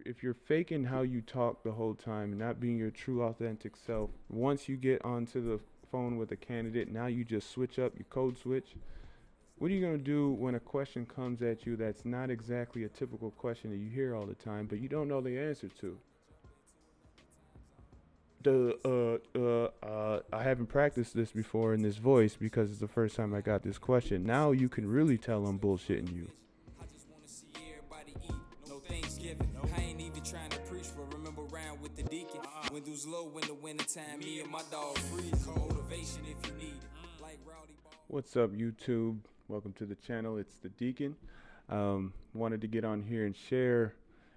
If you're faking how you talk the whole time and not being your true authentic self, once you get onto the phone with a candidate, now you just switch up, you code switch. What are you going to do when a question comes at you that's not exactly a typical question that you hear all the time, but you don't know the answer to? I haven't practiced this before in this voice because it's the first time I got this question. Now you can really tell I'm bullshitting you. I just wanna see everybody eat. No Thanksgiving. I ain't even trying to preach, but remember round with the deacon. Windows low in the wintertime. Me and my dog freeze. Motivation if you need it. Like Rowdy Ball. What's up, YouTube? Welcome to the channel. It's the Deacon. Wanted to get on here and share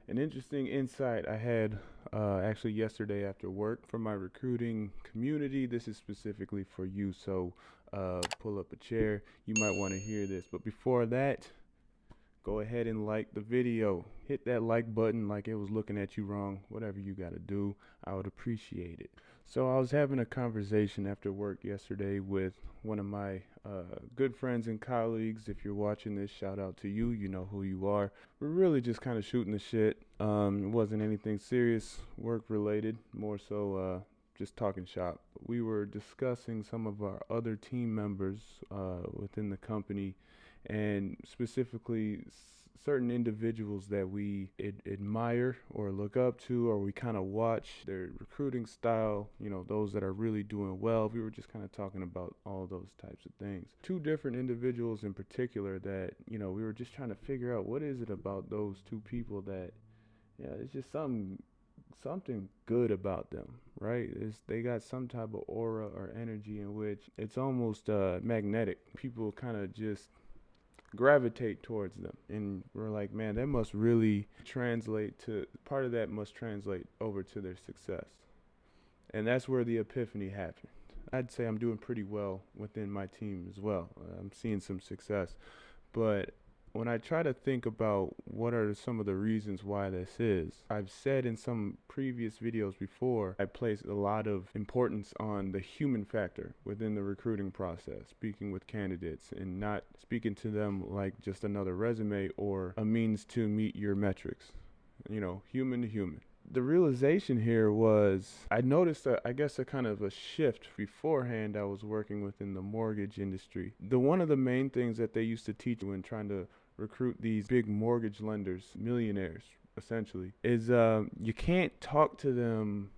an interesting insight I had actually yesterday after work for my recruiting community. This is specifically for you, so pull up a chair. You might want to hear this. But before that, go ahead and like the video. Hit that like button like it was looking at you wrong. Whatever you got to do, I would appreciate it. So I was having a conversation after work yesterday with one of my good friends and colleagues. If you're watching this, shout out to you. You know who you are. We're really just kind of shooting the shit. It wasn't anything serious, work related, more so just talking shop. We were discussing some of our other team members within the company, and specifically certain individuals that we admire or look up to, or we kind of watch their recruiting style, those that are really doing well. We were just kind of talking about all those types of things. Two different individuals in particular that, we were just trying to figure out what is it about those two people that, it's just something good about them, right? They got some type of aura or energy in which it's almost magnetic. People kind of just gravitate towards them, and we're like, man, that must really translate to, part of that must translate over to their success. And that's where the epiphany happened. I'd say I'm doing pretty well within my team as well. I'm seeing some success, but when I try to think about what are some of the reasons why this is, I've said in some previous videos before, I place a lot of importance on the human factor within the recruiting process, speaking with candidates and not speaking to them like just another resume or a means to meet your metrics, human to human. The realization here was I noticed a kind of a shift. Beforehand, I was working within the mortgage industry. One of the main things that they used to teach when trying to recruit these big mortgage lenders, millionaires essentially, is you can't talk to them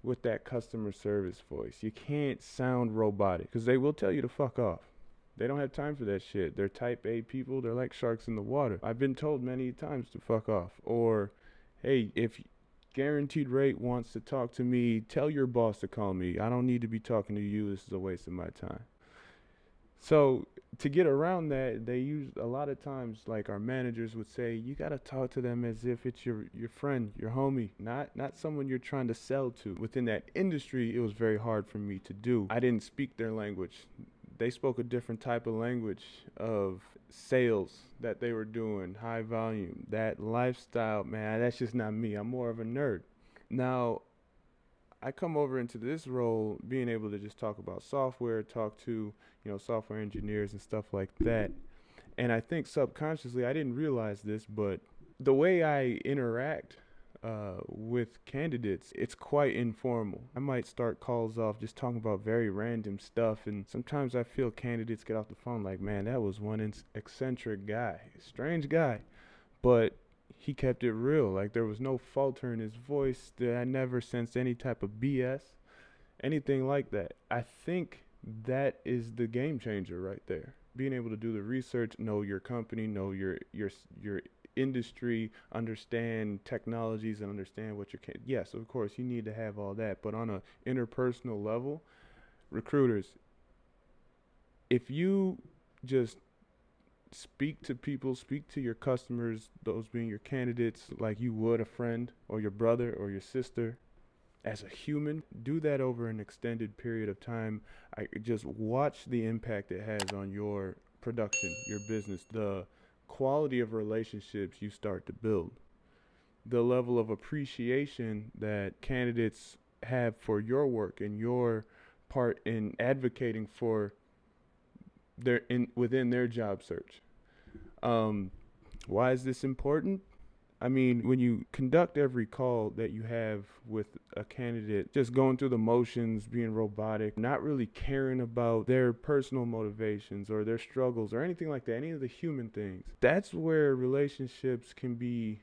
with that customer service voice. You can't sound robotic because they will tell you to fuck off. They don't have time for that shit. They're type A people. They're like sharks in the water. I've been told many times to fuck off. Or, hey, if Guaranteed Rate wants to talk to me, tell your boss to call me. I don't need to be talking to you. This is a waste of my time. So to get around that, they use a lot of times, like our managers would say, you got to talk to them as if it's your friend, your homie, not someone you're trying to sell to. Within that industry, it was very hard for me to do. I didn't speak their language. They spoke a different type of language of sales that they were doing, high volume, that lifestyle, man, that's just not me. I'm more of a nerd. Now, I come over into this role being able to just talk about software, talk to, software engineers and stuff like that. And I think subconsciously, I didn't realize this, but the way I interact with candidates, it's quite informal. I might start calls off just talking about very random stuff, and sometimes I feel candidates get off the phone like, man, that was one eccentric guy, strange guy, but he kept it real. Like, there was no falter in his voice. I never sensed any type of BS, anything like that. I think that is the game changer right there. Being able to do the research, know your company, know your industry, understand technologies, and understand what yes, of course you need to have all that, but on a interpersonal level, recruiters, if you just speak to people, speak to your customers, those being your candidates, like you would a friend or your brother or your sister, as a human, do that over an extended period of time. I just watch the impact it has on your production, your business, the quality of relationships you start to build, the level of appreciation that candidates have for your work and your part in advocating for within their job search. Why is this important? I mean, when you conduct every call that you have with a candidate, just going through the motions, being robotic, not really caring about their personal motivations or their struggles or anything like that, any of the human things, that's where relationships can be,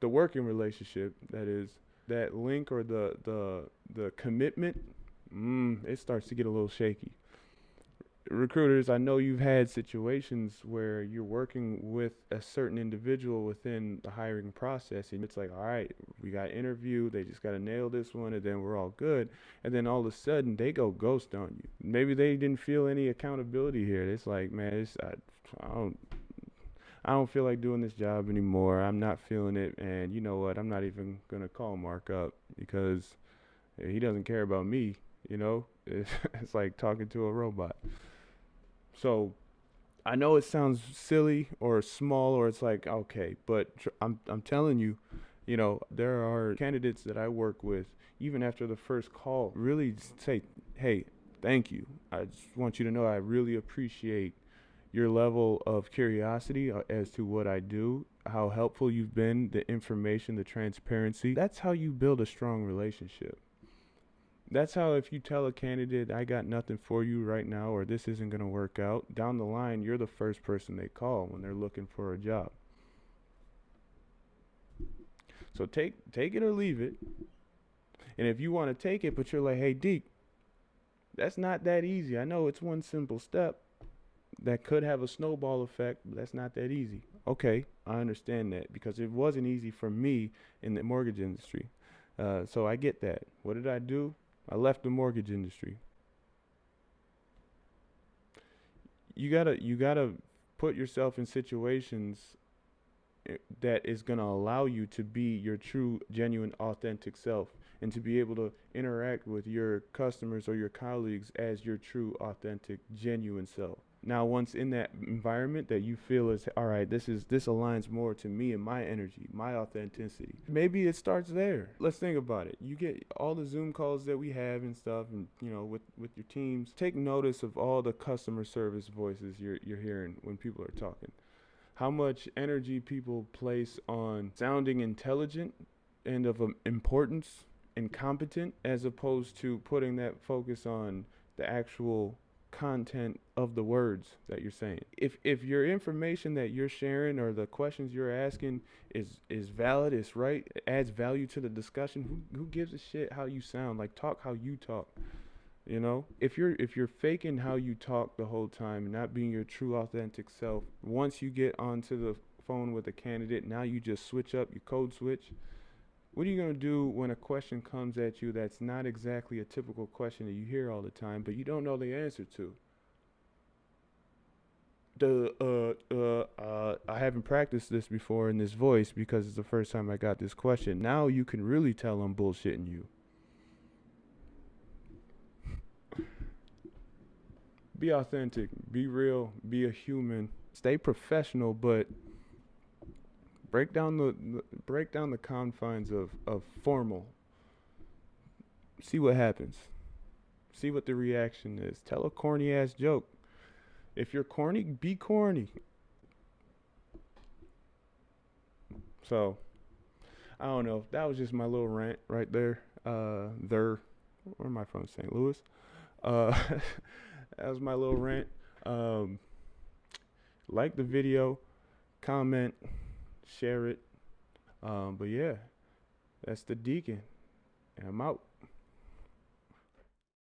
the working relationship, that is, that link or the commitment, it starts to get a little shaky. Recruiters, I know you've had situations where you're working with a certain individual within the hiring process, and it's like, all right, we got interview, they just got to nail this one, and then we're all good. And then all of a sudden, they go ghost on you. Maybe they didn't feel any accountability here. It's like, man, I don't. I don't feel like doing this job anymore. I'm not feeling it, and you know what? I'm not even gonna call Mark up because he doesn't care about me. You know, it's like talking to a robot. So I know it sounds silly or small, or it's like, okay, but I'm telling you, you know, there are candidates that I work with, even after the first call, really say, hey, thank you. I just want you to know I really appreciate your level of curiosity as to what I do, how helpful you've been, the information, the transparency. That's how you build a strong relationship. That's how, if you tell a candidate, I got nothing for you right now, or this isn't going to work out, down the line, you're the first person they call when they're looking for a job. So take it or leave it. And if you want to take it, but you're like, hey, Deke, that's not that easy. I know it's one simple step that could have a snowball effect, but that's not that easy. Okay, I understand that, because it wasn't easy for me in the mortgage industry. So I get that. What did I do? I left the mortgage industry. You gotta put yourself in situations that is gonna allow you to be your true, genuine, authentic self, and to be able to interact with your customers or your colleagues as your true, authentic, genuine self. Now, once in that environment that you feel is, all right, this aligns more to me and my energy, my authenticity. Maybe it starts there. Let's think about it. You get all the Zoom calls that we have and stuff, and you know, with your teams. Take notice of all the customer service voices you're hearing when people are talking. How much energy people place on sounding intelligent and of importance and competent, as opposed to putting that focus on the actual content of the words that you're saying. If your information that you're sharing or the questions you're asking is valid, it's right, it adds value to the discussion, who gives a shit how you sound? Like, talk how you talk. You know, if you're faking how you talk the whole time and not being your true authentic self, once you get onto the phone with a candidate, now you just switch up, you code switch. What are you going to do when a question comes at you that's not exactly a typical question that you hear all the time, but you don't know the answer to? I haven't practiced this before in this voice because it's the first time I got this question. Now you can really tell I'm bullshitting you. Be authentic, be real, be a human, stay professional, but break down the confines of formal. See what happens. See what the reaction is. Tell a corny ass joke. If you're corny, be corny. So, I don't know. That was just my little rant right there. Where am I from? St. Louis. That was my little rant. Like the video, comment, share it. But yeah, that's the Deacon, and I'm out.